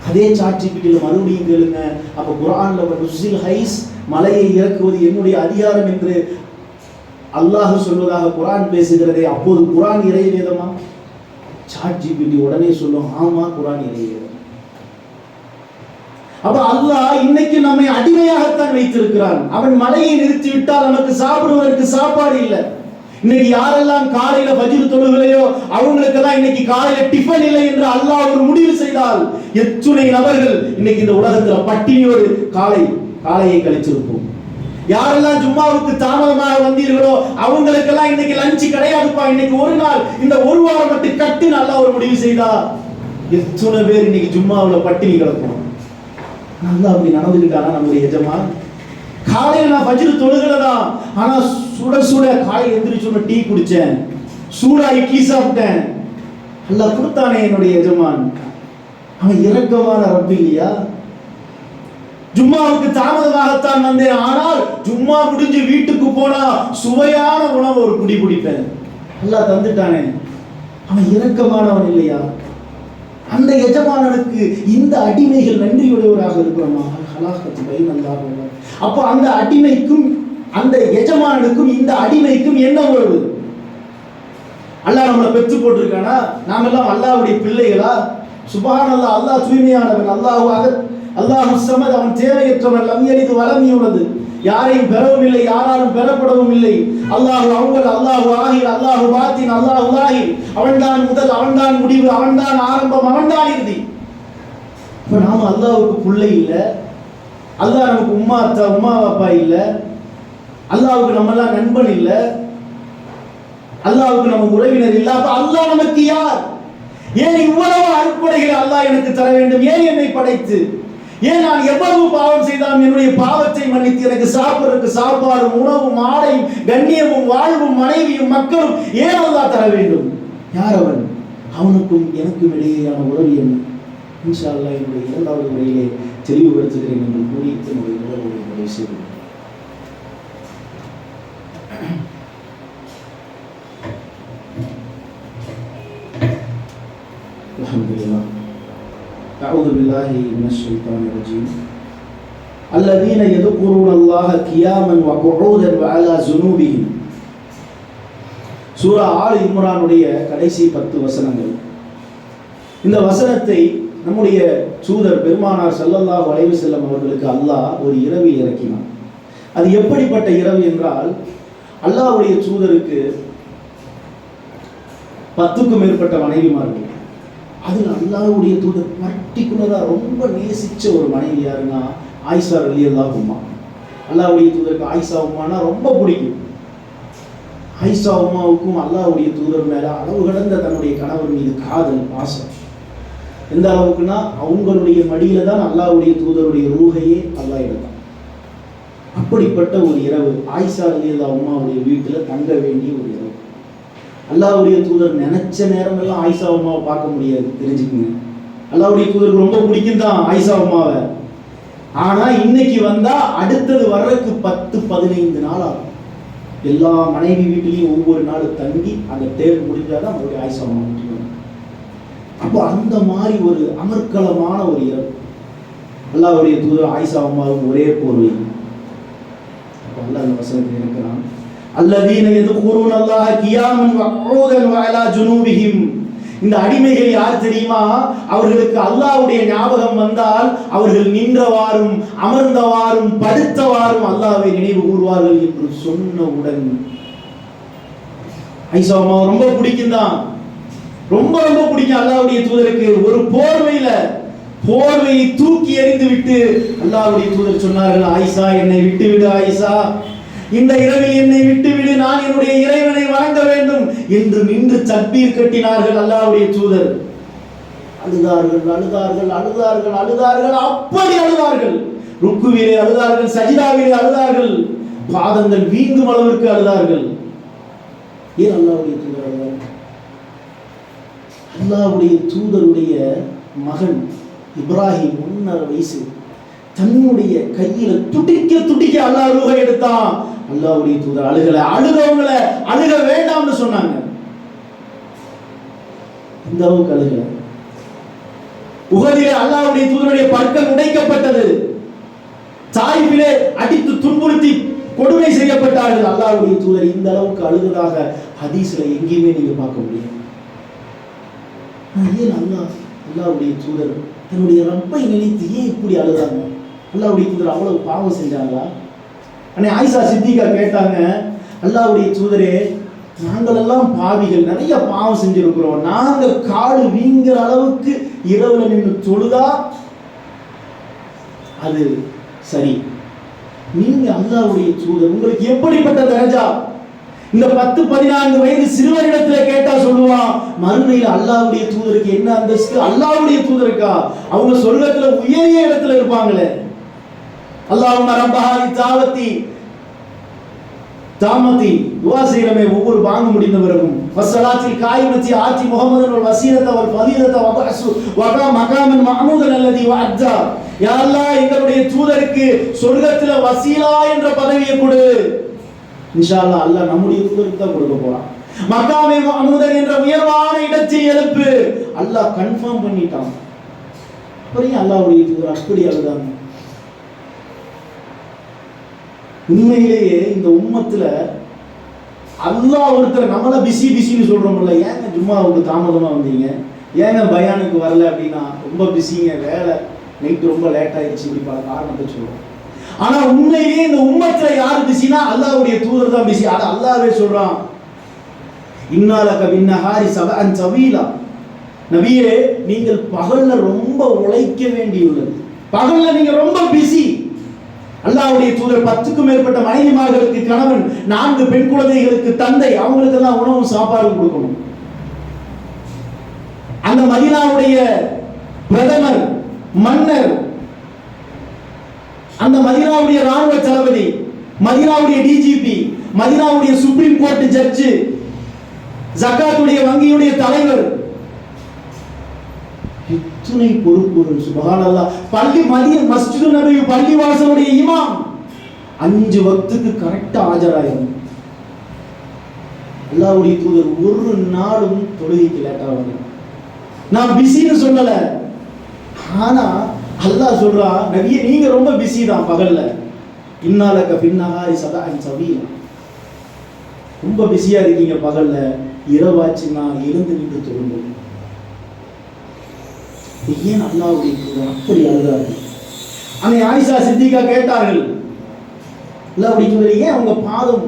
B: அதே சாட் ஜிபிடியில் மறுபடியும் கேளுங்க, அப்ப குர்ஆன்ல நுஸில் ஹைஸ், மலையை இறக்குவது என்னுடைய அதிகாரம் என்று அல்லாஹ் சொல்வதாக குர்ஆன் பேசுகிறதே, அப்போது குர்ஆன் இறை வேதமா? சாட் ஜிபிடி உடனே சொல்லும், ஆமா குர்ஆன் இறை வேதம். அப்ப அல்லாஹ் இன்னைக்கு நம்மை அடிமையாகத்தான் வைத்திருக்கிறான். அவன் மலையை நிறுத்தி விட்டால் நமக்கு சாப்பிடுவதற்கு சாப்பாடு இல்லை. இன்னைக்கு யாரெல்லாம் காலையில ஃபஜ்ர் தொழுகலையோ அவங்களுக்கெல்லாம் இன்னைக்கு காலையில டிஃபன் இல்லை என்று அல்லாஹ் ஒரு முடிவு செய்தால் எத்துணை நபர்கள் இன்னைக்கு இந்த உலகத்துல பட்டினியோடு காலையை கழிச்சிருப்போம். யாரெல்லாம் ஜும்மாவுக்கு தாமதமாக வந்தீர்களோ அவங்களுக்கெல்லாம் இன்னைக்கு லஞ்ச் கிடையாதுப்பா, இன்னைக்கு ஒரு நாள், இந்த ஒரு வாரம் மட்டும் கட்டுன்னு அல்லாஹ் ஒரு முடிவு செய்தா எத்துணை பேர் இன்னைக்கு ஜும்மாவுல பட்டினி கிடப்போம். நல்லா அப்படி நடந்துக்கிட்டானா நம்முடைய எஜமான்? காலையில் நான் ஃபஜ்ர் தொழுகிறதான், ஆனா சுட சுட காலையில் எந்திரிச்சு டீ குடிச்சேன், சூடா இட்லி சாப்பிட்டேன், அல்லாஹ் கொடுத்தானே என்னுடைய எஜமான். அவன் இரக்கமான ரப்பு இல்லையா? ஜும்மாவுக்கு தாமதமாகத்தான் வந்தேன், ஆனால் ஜும்மா முடிஞ்சு வீட்டுக்கு போனா சுவையான உணவு ஒரு குடி குடிப்பேன், அல்லாஹ் தந்துட்டானே. அவன் இரக்கமானவன் இல்லையா? அந்த எஜமானனுக்கு இந்த அடிமைகள் நன்றியுடையவராக இருக்கிறோமா? அப்போ அந்த அடிமைக்கும் அந்த எஜமானனுக்கும் இந்த அடிமைக்கும் என்ன உறவு? அல்லாஹ் நம்மளை பெற்று போட்டிருக்கானா? நாம் எல்லாம் அல்லாஹ்வுடைய பிள்ளைகளா? சுப்ஹானல்லாஹ், அல்லாஹ் தூய்மையானவன், அல்லாஹு ஸமத், அவன் தேவையற்றவன், லம் யலித் வலம் யூலத், யாரையும் பெறவும் இல்லை, யாராலும் பெறப்படவும் இல்லை. அல்லாஹு அவ்வல், அல்லாஹு ஆஹிர், அல்லாஹு பாத்தின், அல்லாஹு லாஹிர். அவன்தான் முதல், அவன்தான் முடிவு, அவன்தான் ஆரம்பம், அவன்தான் இறுதி. இப்ப நாம அல்லாஹ்வுக்கு பிள்ளை இல்லை, அல்லாஹ் நமக்கு உம்மா அப்பா இல்லை, அல்லாஹ்வுக்கு நம்ம எல்லாம் நண்பன் இல்லை, அல்லாஹ்வுக்கு நம்ம உறவினர் இல்லை. அப்ப அல்லாஹ் நமக்கு யார்? ஏன் இவ்வளவு அருட்கொடைகளை அல்லாஹ் எனக்கு தர வேண்டும்? ஏன் என்னை படைத்து, ஏன் நான் எவ்வளவு பாவம் செய்தாலும் என்னுடைய பாவத்தை மன்னித்து எனக்கு சாப்பிடுறதுக்கு சாப்பாடும் உணவும் ஆடையும் கண்ணியமும் வாழ்வும் மனைவியும் மக்களும் ஏன் அல்லாஹ் தர வேண்டும்? யார் அவன்? அவனுக்கும் எனக்கும் இடையேயான உறவு என்ன? இன்ஷா அல்லாஹ் என்னுடைய 2வது உரையிலே தெளிவுபடுத்துகிறேன் என்று கூறி என்னுடைய உறவுகளை நிறைவு செய்கிறேன். அல்ஹம்துலில்லாஹ். أعوذ بالله من الشيطان الرجيم. الذين يذكرون الله قياما وقعودا وعلى جنوبهم. சூரா ஆல் இம்ரானுடைய கடைசி 10 வசனங்கள். இந்த வசனத்தை நம்முடைய தூதர் பெருமானார் ஸல்லல்லாஹு அலைஹி வஸல்லம் அவர்களுக்கு அல்லாஹ் ஒரு இரவில் இறக்கினார். அது எப்படிப்பட்ட இரவு என்றால், அல்லாஹ்வுடைய தூதருக்கு 10க்கும் மேற்பட்ட மனைவிமார்கள். அதில் அல்லாஹ்வுடைய தூதர் பர்டிகுலரா ரொம்ப நேசிச்ச ஒரு மனைவி யாருன்னா ஆயிஷா ரலியல்லாஹு அன்ஹா. அல்லாஹ்வுடைய தூதருக்கு ஆயிஷா உம்மானா ரொம்ப பிடிக்கும். ஆயிஷா உம்மாவுக்கும் அல்லாஹ்வுடைய தூதர் மேல அளவு கடந்த தன்னுடைய கணவர் மீது காதல், பாசம். எந்த அளவுக்குன்னா அவங்களுடைய மடியில தான் அல்லாஹ்வுடைய தூதருடைய ரூஹையே அல்லாஹ் எடுத்தான். அப்படிப்பட்ட ஒரு இரவு ஆயிஷா ரலியல்லாஹு அன்ஹாவுடைய வீட்டுல தங்க வேண்டிய ஒரு இரவு. அல்லாஹ்வுடைய தூதர் நினைச்ச நேரம் எல்லாம் ஆயிஷா அம்மாவை பார்க்க முடியாது, தெரிஞ்சுக்குங்க. அல்லாஹ்வுடைய தூதருக்கு ரொம்ப பிடிக்கும் தான் ஆயிஷா அம்மாவை. ஆனா இன்னைக்கு வந்தா அடுத்தது வர்றதுக்கு 10-15 நாள் ஆகும். எல்லா மனைவி வீட்டிலையும் ஒவ்வொரு நாள் தங்கி அந்த தேர்வு முடிஞ்சாதான் அவருடைய ஆயிஷா அம்மா வீட்டுக்கு. அப்போ அந்த மாதிரி ஒரு அமர்க்கலமான ஒரு இரவு. அல்லாஹ்வுடைய தூதர் ஆயிஷா அம்மாவுக்கு ஒரே போர்வை. அப்போ அல்லாஹ் அந்த வசனத்தில் இருக்கிறான், அல்லதீன யذكرون الله قياما وقعودا وعلى جنوبهم. இந்த அடிமைகள் யார் தெரியுமா? அவர்களுக்கு அல்லாஹ்வுடைய ஞாபகம் வந்தால் அவர்கள் நின்றவாறும் அமர்ந்தவாறும் படுத்தவாறும் அல்லாஹ்வை நினைவு கூறுவார்கள் என்று சொன்னவுடன் ஆயிஷா அம்மா ரொம்ப பிடிக்கும் தான், ரொம்ப ரொம்ப பிடிக்கும் அல்லாஹ்வுடைய தூதருக்கு. ஒரு போர்வையை தூக்கி எறிந்து விட்டு அல்லாஹ்வுடைய தூதர் சொன்னார்கள், ஆயிஷா என்னை விட்டு விடு ஆயிஷா, இந்த இரவில் என்னை விட்டுவிடு, நான் என்னுடைய இறைவனை வணங்க வேண்டும் என்று நின்று தக்பீர் கட்டினார்கள் அல்லாஹ்வுடைய தூதர். அழுதார்கள் அழுதார்கள் அழுதார்கள் அழுதார்கள், அப்படி அழுதார்கள். ருக்குவிலே அழுதார்கள், சஜிதாவிலே அழுதார்கள், பாதங்கள் வீங்கும் அளவிற்கு அழுதார்கள். ஏன் அல்லாஹ்வுடைய தூதர் அழுதார்கள்? அல்லாஹ்வுடைய தூதருடைய மகன் இப்ராஹிம் 1.5 வயசு தன்னுடைய கையில துடிக்க அல்லாஹ் ரூஹை எடுத்தான். அல்லாஹ்வுடைய தூதர் அழுகல. அழுகவங்கள அழுக வேண்டாம்னு சொன்னாங்க. இந்த அளவுக்கு அழுகல. உஹதிலே அல்லாஹ்வுடைய தூதருடைய பற்கள் உடைக்கப்பட்டது. தாயிஃபிலே அடித்து துன்புறுத்தி கொடுமை செய்யப்பட்டார்கள். அல்லாஹ்வுடைய தூதர் இந்த அளவுக்கு அழுததாக ஹதீஸ்ல எங்கேயுமே நீங்க பார்க்க முடியாது. ஏன் அல்லாஹ்வுடைய தூதர் தன்னுடைய ரப்பை நினைத்து ஏன் இப்படி அழுதாங்க? அல்லாஹ்வுடைய தூதர் அவ்வளவு பாவம் செஞ்சாங்களா? அன்னை ஆயிஷா சித்திகா கேட்டாங்க, அல்லாஹ்வுடைய தூதரே, நாங்கள் எல்லாம் பாவிகள், நிறைய பாவம் செஞ்சிருக்கிறோம், நாங்க காடு வீங்குற அளவுக்கு இரவுல நின்று தொழுதா அது சரி, நீங்க அல்லாஹ்வுடைய தூதர், உங்களுக்கு எப்படிப்பட்ட தரஜா? இந்த 10-14 வயது சிறுவரிடத்துல கேட்டா சொல்லுவான், மறுமையில் அல்லாஹ்வுடைய தூதருக்கு என்ன அந்தஸ்து? அல்லாஹ்வுடைய தூதருக்கா? அவங்க சொர்க்கத்துல உயரிய இடத்துல இருப்பாங்களே. அல்லாஹும்ம ரப்பஹாதி தாமதி துஆ செய்யறமே ஒவ்வொரு பாங்கு முடிந்த பிறகும், வஸ்ஸலாத்தில் காயிமத்தி ஆதி முஹம்மதன் வல் வஸீலத வல் ஃபதீலத வபஅஸு வகா மகாமன் மஹ்மூதன் அல்லதி வஅத்தா. யா அல்லாஹ், எங்களுடைய தூதருக்கு சொர்க்கத்துல வசீலா என்ற பதவியை கொடு. இன்ஷா அல்லாஹ் அல்லாஹ் நம்முடைய தூதருக்கு தான் கொடுக்க போறான். மகாமே மஹ்மூதன் என்ற உயர்வான இடத்தில் எழுப்பு. அல்லாஹ் கன்ஃபார்ம் பண்ணிட்டான். அப்புறம் அல்லாஹ்வுடைய தூதர் அப்படி அழுதாங்க. உண்மையிலேயே இந்த உம்மத்துல அல்லாஹ் ஒருத்தர் நம்மள பிஸின்னு சொல்றோம்ல, ஏங்க ஜும்மாவுக்கு தாமதமா வந்தீங்க, ஏங்க பயானுக்கு வரல அப்படின்னா, ரொம்ப பிஸிங்க, வேலை, நைட்டு ரொம்ப லேட் ஆயிடுச்சு, இப்படி பல காரணத்தை சொல்றோம். ஆனா உண்மையிலேயே இந்த உம்மத்துல யாரு பிஸினா அல்லாஹ்வுடைய தூதர் தான் பிஸி. அது அல்லாஹ்வே சொல்றான், இன்னாலக பின்னஹாரி சபஅன் தவீலா. நபியே, நீங்கள் பகல்ல ரொம்ப உழைக்க வேண்டியுள்ளது, பகல்ல நீங்க ரொம்ப பிஸி. அல்லாஹ்வுடைய தூதர் 10க்கும் மேற்பட்ட மனைவிமார்களுக்கு கணவன், 4 பெண் குழந்தைகளுக்கு தந்தை, அவங்களுக்கு தான் உணவு சாப்பாடு கொடுக்கணும். அந்த மதீனாவுடைய பிரதமர், மன்னர், அந்த மதீனாவுடைய ராணுவ தளபதி, மதீனாவுடைய டிஜிபி, மதீனாவுடைய சுப்ரீம் கோர்ட் ஜட்ஜ், ஜகாத்துடைய வங்கியுடைய தலைவர், இத்தனை பொறுப்புகள். சுப்ஹானல்லாஹ். பள்ளி மஸ்ஜிது நபவி பள்ளி வாசலுடைய இமாம் 5 வக்துக்கு கரெக்டா ஆஜராயிரும். அல்லாஹ்வுடைய தூதர் ஒரு நாளும் தொழுகைக்கு லேட்டா வரல. நான் பிஸின்னு சொல்லல, ஆனா அல்லாஹ் சொல்றா, நபியே நீங்க ரொம்ப பிஸி தான் பகல்ல. இன்னாலக பின்னஹாரி சபஅன் தவீலா. ரொம்ப பிஸியா இருக்கீங்க பகல்ல, இரவாச்சுன்னா எழுந்து நின்று தொழுங்க. ஏன் அல்லாஹ்வுடைய தூதர் அப்படி அழுதார்கள்? அன்னை ஆயிஷா சித்திகா கேட்டார்கள், அல்லாஹ்வுடைய தூதரே, ஏன் உங்க பாதம்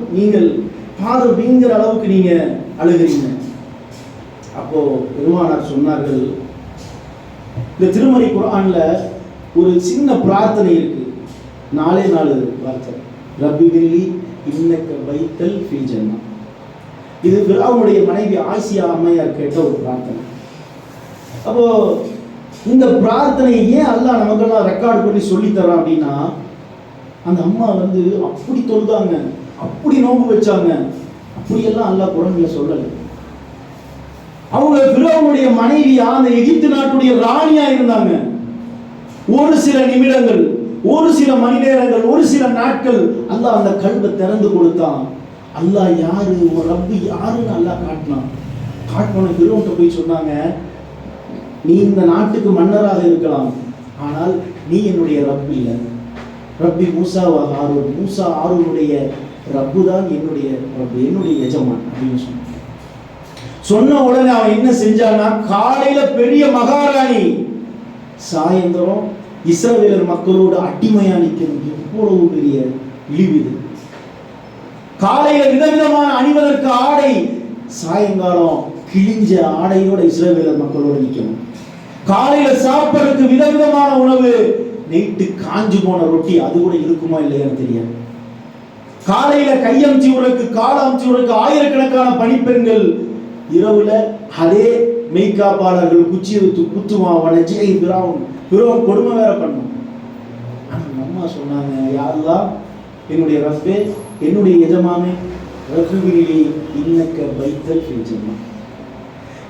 B: வீங்கிற அளவுக்கு நீங்க அழுகிறீங்க? அப்போ பெருமானார் சொன்னார்கள், இந்த திருமறை குர்ஆன்ல ஒரு சின்ன பிரார்த்தனை இருக்கு, 4 வார்த்தை. ரப்பி கிரிலி இன்னக பைத்தல் ஃபீ ஜன்னா. இது ஃபிரௌனுடைய மனைவி ஆசியா அம்மையார் கேட்ட ஒரு பிரார்த்தனை. அப்போ இந்த பிரார்த்தனையை ஏன் அல்லாஹ் நமக்கெல்லாம் ரெக்கார்ட் பண்ணி சொல்லி தரான் அப்படின்னா, அந்த அம்மா அப்படி தொழுதாங்க, அப்படி நோன்பு வச்சாங்க, அப்படியெல்லாம் அல்லாஹ் குர்ஆன்ல சொல்லல. அவங்க ஃபிரௌனுடைய மனைவியா, அந்த எகிப்து நாட்டுடைய ராணியா இருந்தாங்க. ஒரு சில நிமிடங்கள், ஒரு சில மணி நேரங்கள், ஒரு சில நாட்கள் அல்லாஹ் அந்த கல்வை திறந்து கொடுத்தான். அல்லாஹ் யாரு, உன் ரப்பு யாருன்னு அல்லாஹ் காட்டின ஃபிரௌன்ட்ட போய் சொன்னாங்க, நீ இந்த நாட்டுக்கு மன்னராக இருக்கலாம், ஆனால் நீ என்னுடைய ரப்பு இல்லை. ரப்பி மூசாவா ஹாரூன், மூசா ஹாரூனுடைய ரப்பு தான் என்னுடைய ரப்பு, என்னுடைய எஜமான் அப்படின்னு சொன்ன உடனே அவன் என்ன செஞ்சான்னா, காலையில பெரிய மகாராணி, சாயந்தரம் இஸ்ரவேலர் மக்களோட அடிமையா நிற்கணும். எவ்வளவு பெரிய இழிவு! காலையில விதவிதமான அணிவதற்கு ஆடை, சாயங்காலம் கிழிஞ்ச ஆடையோட இஸ்ரவேலர் மக்களோட நிற்கணும். காலையில சாப்பிடுறதுக்கு விதவிதமான உணவு, நைட்டு காஞ்சு போன ரொட்டி, அது கூட இருக்குமா இல்லையான்னு தெரியாது. காலையில கையம்ச்சி உறக்கு, காலம்ச்சி உறக்கு ஆயிரக்கணக்கான பணிப்பெண்கள், இரவுல அதே மெய்காப்பாளர்கள் குச்சியை குத்துவான். பிறவன் கொடுமை வேற பண்ணும். அம்மா சொன்னாங்க, யாருதான் என்னுடைய ரப்பே, என்னுடைய எஜமானே, ரஃபிகிரிலி இன்னக பைத்தல் ஃபீ ஜன்னா.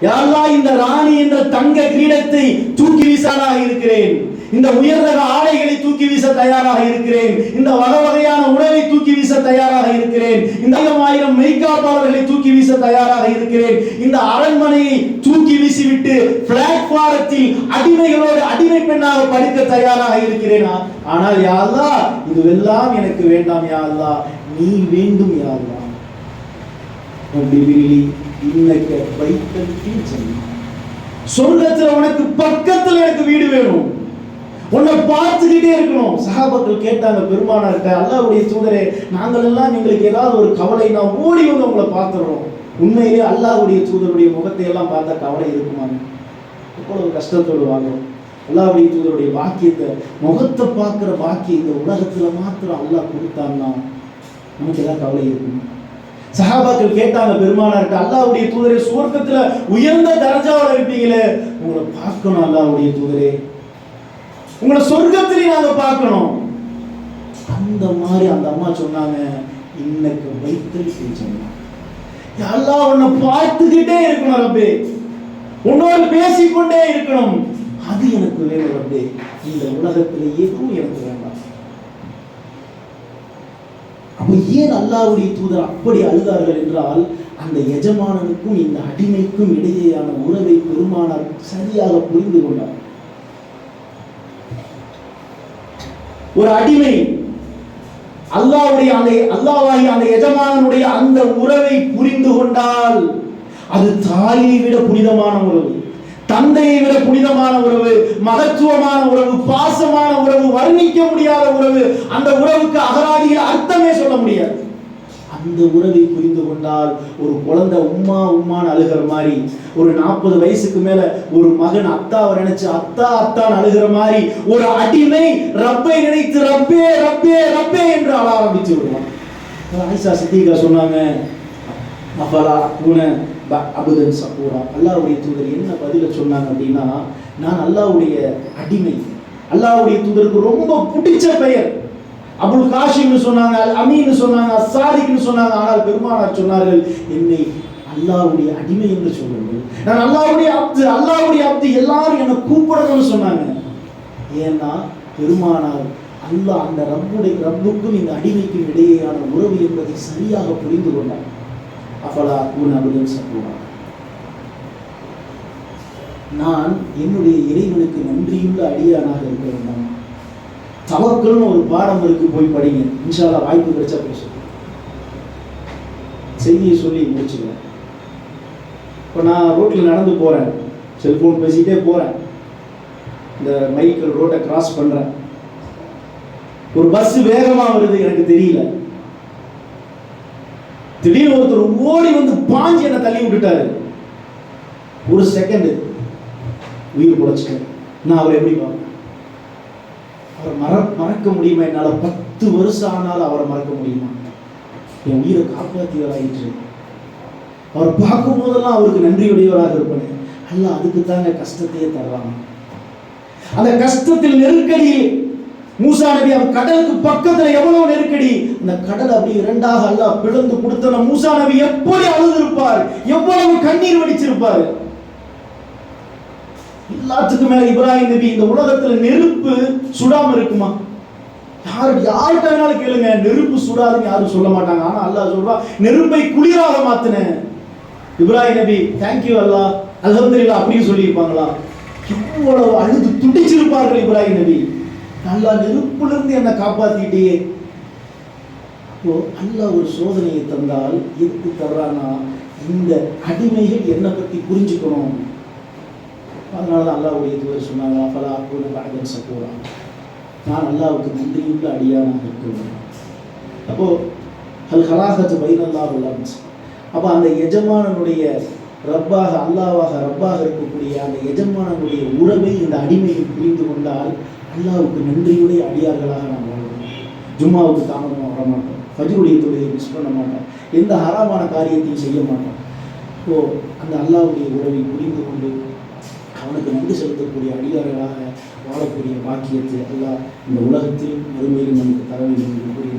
B: யாரெல்லாம் இந்த ராணி என்ற தங்க கிரீடத்தை தூக்கி வீசலாக இருக்கிறேன், இந்த உயர்ரக ஆடைகளை தூக்கி வீச தயாராக இருக்கிறேன், இந்த வகையான உணவை தூக்கி வீச தயாராக இருக்கிறேன், இந்த 1000 மெய்காப்பாளர்களை தூக்கி வீச தயாராக இருக்கிறேன், இந்த அரண்மனையை தூக்கி வீசிவிட்டு பிளாட்பாரத்தில் அடிமைகளோடு அடிமை பெண்ணாக படுக்க தயாராக இருக்கிறேன். ஆனால் யா அல்லாஹ், இதுவெல்லாம் எனக்கு வேண்டாம் யா அல்லாஹ், நீ வேண்டும் யா அல்லாஹ். இன்னக பைத்தல் ஃபீ ஜன்னா. சொர்க்கத்துல உனக்கு பக்கத்துல எனக்கு வீடு வேணும், உன்னை பார்த்துக்கிட்டே இருக்கணும். சஹாபாக்கள் கேட்டாங்க பெருமானார்ட்ட, அல்லாஹ்வுடைய தூதரே, நாங்கள் எல்லாம் எங்களுக்கு ஏதாவது ஒரு கவலை, நான் ஓடி வந்து உங்களை பார்த்துறோம். உண்மையிலே அல்லாஹ்வுடைய தூதருடைய முகத்தை எல்லாம் பார்த்தா கவலை இருக்குமாங்க? எவ்வளவு கஷ்டத்தோடு வாங்கும். அல்லாஹ்வுடைய தூதருடைய பாக்கியத்தை, முகத்தை பார்க்கிற பாக்கியம் இந்த உலகத்துல மாத்திரம் அல்லாஹ் கொடுத்தான்னா நமக்கு ஏதாவது கவலை இருக்குமா? சஹாபாக்கள் கேட்டாங்க பெருமானார்ட்ட, அல்லாஹ்வுடைய தூதரே, சுவர்க்கத்துல உயர்ந்த தரஜாவில் இருப்பீங்களே, உங்களை பார்க்கணும் அல்லாஹ்வுடைய தூதரே, உங்களை சொர்க்கத்திலே நாங்க பார்க்கணும். அந்த மாதிரி அந்த அம்மா சொன்னாங்க, இன்னக பைத்தல் ஃபீ ஜன்னா. யா அல்லாஹ், உன்னை பார்த்துக்கிட்டே இருக்கணும் ரப்பே, உன்னோடு பேசிக்கொண்டே இருக்கணும், அது எனக்கு வேணும் ரப்பே, இந்த உலகத்திலே எதுவும் எனக்கு வேண்டாம். அப்ப ஏன் அல்லாஹ்வுடைய தூதர் அப்படி அழுதார்கள் என்றால், அந்த எஜமானனுக்கும் இந்த அடிமைக்கும் இடையேயான உறவை பெருமானார் சரியாக புரிந்து கொண்டார். ஒரு அடிமை அல்லாஹ்வாகிய அந்த எஜமானனுடைய அந்த உறவை புரிந்து கொண்டால், அது தாயை விட புனிதமான உறவு, தந்தையை விட புனிதமான உறவு, மகத்துவமான உறவு, பாசமான உறவு, வர்ணிக்க முடியாத உறவு. அந்த உறவுக்கு அகராதியில் அர்த்தமே சொல்ல முடியாது. அந்த உறவை புரிந்து கொண்டால், ஒரு குழந்தை உம்மான்னு அழுகிற மாதிரி, ஒரு 40 வயசுக்கு மேல ஒரு மகன் அத்தாவை நினைச்சு அத்தான் அழுகிற மாதிரி, ஒரு அடிமை ரப்பை நினைத்து ரப்பே ரப்பே ரப்பே என்று அழ ஆரம்பிச்சு விடுவான். ஆயிஷா சித்திகா சொன்னாங்க, அஃபலா அகூன அபுதன் ஷக்கூரா. அல்லாஹ்வுடைய தூதர் என்ன பதில சொன்னாங்க அப்படின்னா, நான் அல்லாஹ்வுடைய அடிமை. அல்லாஹ்வுடைய தூதருக்கு ரொம்ப பிடிச்ச பெயர் அபுல் காஷிம்னு சொன்னாங்க, அல் அமீன்னு சொன்னாங்க, அஸ்ஸாதிக்னு சொன்னாங்க. ஆனால் பெருமானார் சொன்னார்கள், என்னை அல்லாஹ்வுடைய அடிமை என்று சொல்லுங்கள், நான் அல்லாஹ்வுடைய அப்து எல்லாரும் என்னை கூப்பிடணும்னு சொன்னாங்க. ஏன்னா பெருமானார் அல்லாஹ் அந்த ரப்புக்கும் இந்த அடிமைக்கும் இடையேயான உறவு என்பதை சரியாக புரிந்து கொண்டார். அஃபலா அகூன அபுதன் ஷக்கூரா. நான் என்னுடைய இறைவனுக்கு நன்றியுள்ள அடியானாக இருக்க வேண்டும். தவக்கல்னு ஒரு பாடம் இருக்கு, போய் படிங்க. இன்ஷா அல்லாஹ் வாய்ப்பு கிடைச்சா பேச செய்தியை சொல்லி முடிச்சுக்கிறேன். இப்போ நான் ரோட்டில் நடந்து போகிறேன், செல்ஃபோன் பேசிகிட்டே போகிறேன், இந்த மைக்கில் ரோட்டை கிராஸ் பண்ணுறேன். ஒரு பஸ் வேகமாக வருது, எனக்கு தெரியல, திடீர்னு ஒருத்தர் ஓடி வந்து பாஞ்சு என்னை தள்ளி விட்டுட்டாரு. ஒரு செகண்ட் உயிர் பொழைச்சிட்டேன். நான் அவரை எப்படி பார்ப்பேன்? அவரை மறக்க முடியுமா? என்னால் 10 வருஷம் ஆனாலும் அவரை மறக்க முடியுமா? என் உயிரை காப்பாற்றியவராயிற்று. அவரை பார்க்கும் போதெல்லாம் அவருக்கு நன்றியுடையவராக இருப்பேன். அல்ல அதுக்கு தாங்க கஷ்டத்தையே தர்றாங்க. அந்த கஷ்டத்தில் நெருக்கடியில் மூசா நபி அவன் கடலுக்கு பக்கத்துல எவ்வளவு நெருக்கடி, அந்த கடல் அப்படி இரண்டாக அல்லாஹ் பிளந்து கொடுத்த மூசா நபி எப்படி அழுதிருப்பார், எவ்வளவு கண்ணீர் வடிச்சிருப்பார். எல்லாத்துக்கும் மேல இப்ராஹிம் நபி, இந்த உலகத்துல நெருப்பு சுடாம இருக்குமா? யார்கிட்ட வேணாலும் கேளுங்க, நெருப்பு சுடாதுன்னு யாரும் சொல்ல மாட்டாங்க. ஆனா அல்லாஹ் சொல்றா, நெருப்பை குளிராக மாத்தினேன். இப்ராஹிம் நபி தேங்க்யூ அல்லாஹ், அல்ஹம்துலில்லாஹ் அப்படின்னு சொல்லியிருப்பாங்களா? இவ்வளவு அழுது துடிச்சிருப்பார்கள் இப்ராஹிம் நபி. அல்லாஹ் நெருப்பிலிருந்து என்னை காப்பாத்திட்டே. இப்போ அல்லாஹ் ஒரு சோதனையை தந்தால் எதுக்கு தர்றானா? இந்த அடிமைகள் என்னை பத்தி புரிஞ்சுக்கணும். அதனாலதான் அல்லாஹ்வுடைய தூதர் சொன்னாங்க, ஃபலா அகூன பஅதன் ஷகூரா, நான் அல்லாஹ்வுக்கு நன்றியுள்ள அடியானாக இருக்கிறேன். அப்போ அல் ஹலாகத்து பைனல்லாஹ் வல் அப்த். அப்போ அந்த எஜமானனுடைய ரப்பாக அல்லாஹ்வாக ரப்பாக இருக்கக்கூடிய அந்த எஜமானனுடைய உறவை இந்த அடிமைகள் புரிந்து கொண்டால் அல்லாஹ்வுக்கு நன்றியுடைய அடியார்களாக நாம் வாழ்வோம். ஜும்மாவுக்கு தாமதமாக வரமாட்டோம், ஃபஜ்ருடைய தொழுகையை மிஸ் பண்ண மாட்டோம், எந்த ஹராமான காரியத்தையும் செய்ய மாட்டோம். ஸோ அந்த அல்லாஹ்வுடைய உறவை புரிந்து கொண்டு அவனுக்கு நன்றி செலுத்தக்கூடிய அடியார்களாக வாழக்கூடிய பாக்கியத்தை அல்லாஹ் இந்த உலகத்தில் மறுமையிலும் நமக்கு தர வேண்டும் என்று கூறிய